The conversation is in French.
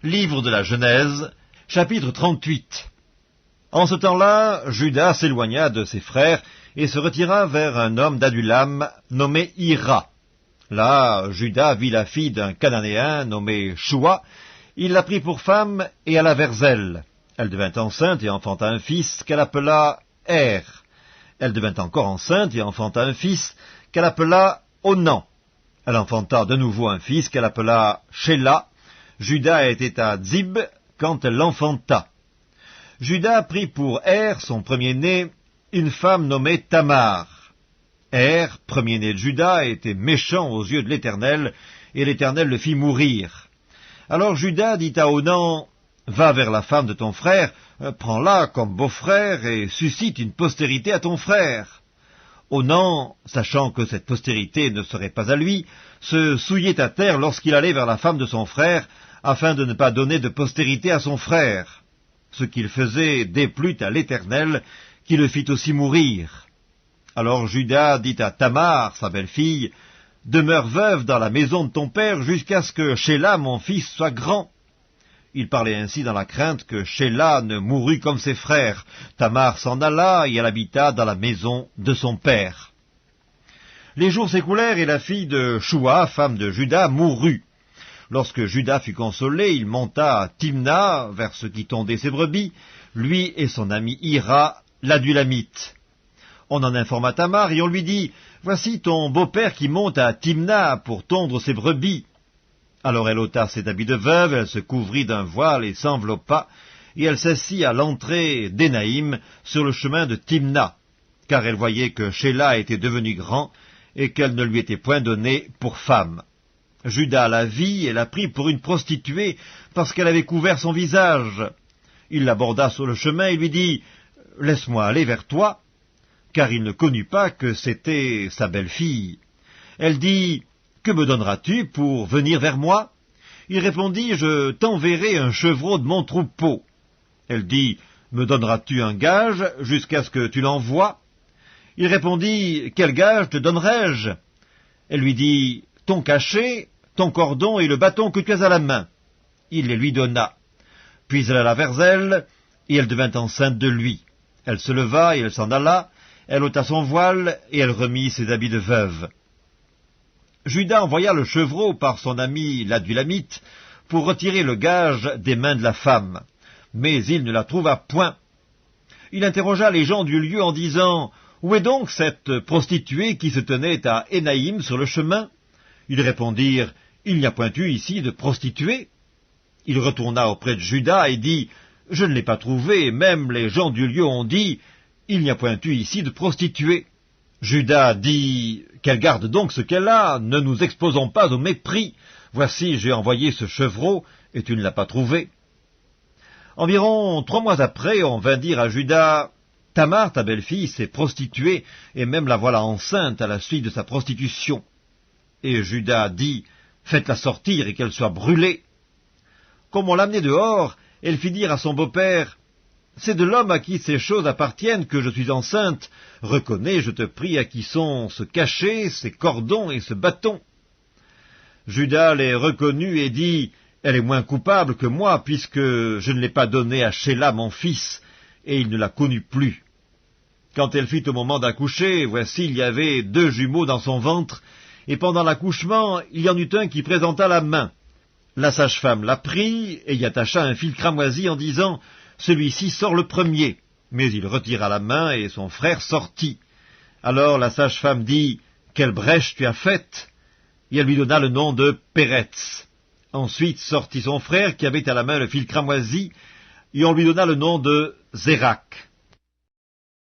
Livre de la Genèse, chapitre 38. En ce temps-là, Juda s'éloigna de ses frères et se retira vers un homme d'Adulam nommé Hira. Là, Juda vit la fille d'un Cananéen nommé Shua. Il la prit pour femme et alla vers elle. Elle devint enceinte et enfanta un fils qu'elle appela Er. Elle devint encore enceinte et enfanta un fils qu'elle appela Onan. Elle enfanta de nouveau un fils qu'elle appela Shéla. Juda était à Dzib quand elle l'enfanta. Juda prit pour Er, son premier-né, une femme nommée Tamar. Er, premier-né de Juda, était méchant aux yeux de l'Éternel, et l'Éternel le fit mourir. Alors Juda dit à Onan, « Va vers la femme de ton frère, prends-la comme beau-frère, et suscite une postérité à ton frère. » Onan, sachant que cette postérité ne serait pas à lui, se souillait à terre lorsqu'il allait vers la femme de son frère, afin de ne pas donner de postérité à son frère. Ce qu'il faisait déplut à l'Éternel, qui le fit aussi mourir. Alors Juda dit à Tamar, sa belle-fille, « Demeure veuve dans la maison de ton père jusqu'à ce que Shéla, mon fils, soit grand. » Il parlait ainsi dans la crainte que Shéla ne mourût comme ses frères. Tamar s'en alla et elle habita dans la maison de son père. Les jours s'écoulèrent et la fille de Shua, femme de Juda, mourut. Lorsque Juda fut consolé, il monta à Timna, vers ce qui tondait ses brebis, lui et son ami Hira, l'Adulamite. On en informa Tamar et on lui dit, « Voici ton beau-père qui monte à Timna pour tondre ses brebis. » Alors elle ôta ses habits de veuve, elle se couvrit d'un voile et s'enveloppa, et elle s'assit à l'entrée d'Énaïm sur le chemin de Timna, car elle voyait que Shéla était devenu grand et qu'elle ne lui était point donnée pour femme. Juda la vit et la prit pour une prostituée parce qu'elle avait couvert son visage. Il l'aborda sur le chemin et lui dit, « Laisse-moi aller vers toi. » Car il ne connut pas que c'était sa belle-fille. Elle dit, « Que me donneras-tu pour venir vers moi ?» Il répondit, « Je t'enverrai un chevreau de mon troupeau. » Elle dit, « Me donneras-tu un gage jusqu'à ce que tu l'envoies ?» Il répondit, « Quel gage te donnerai-je » Elle lui dit, « Ton cachet, ton cordon et le bâton que tu as à la main. » Il les lui donna. Puis elle alla vers elle, et elle devint enceinte de lui. Elle se leva et elle s'en alla. Elle ôta son voile, et elle remit ses habits de veuve. Juda envoya le chevreau par son ami l'Adulamite pour retirer le gage des mains de la femme, mais il ne la trouva point. Il interrogea les gens du lieu en disant, « Où est donc cette prostituée qui se tenait à Énaïm sur le chemin ?» Ils répondirent, « Il n'y a point eu ici de prostituée. » Il retourna auprès de Juda et dit, « Je ne l'ai pas trouvée, même les gens du lieu ont dit, « Il n'y a point eu ici de prostituée. » Juda dit, « Qu'elle garde donc ce qu'elle a, ne nous exposons pas au mépris. Voici, j'ai envoyé ce chevreau, et tu ne l'as pas trouvé. » Environ 3 mois après, on vint dire à Juda, « Tamar, ta belle-fille, s'est prostituée, et même la voilà enceinte à la suite de sa prostitution. » Et Juda dit, « Faites-la sortir et qu'elle soit brûlée. » Comme on l'amenait dehors, elle fit dire à son beau-père, « C'est de l'homme à qui ces choses appartiennent que je suis enceinte. Reconnais, je te prie, à qui sont ce cachet, ces cordons et ce bâton. » Juda les reconnut et dit, « Elle est moins coupable que moi, puisque je ne l'ai pas donnée à Shéla, mon fils, et il ne la connut plus. » Quand elle fut au moment d'accoucher, voici, il y avait 2 jumeaux dans son ventre, et pendant l'accouchement, il y en eut un qui présenta la main. La sage-femme la prit et y attacha un fil cramoisi en disant, « Celui-ci sort le premier. » Mais il retira la main et son frère sortit. Alors la sage-femme dit, « Quelle brèche tu as faite ?» Et elle lui donna le nom de Péretz. Ensuite sortit son frère qui avait à la main le fil cramoisi, et on lui donna le nom de Zérak.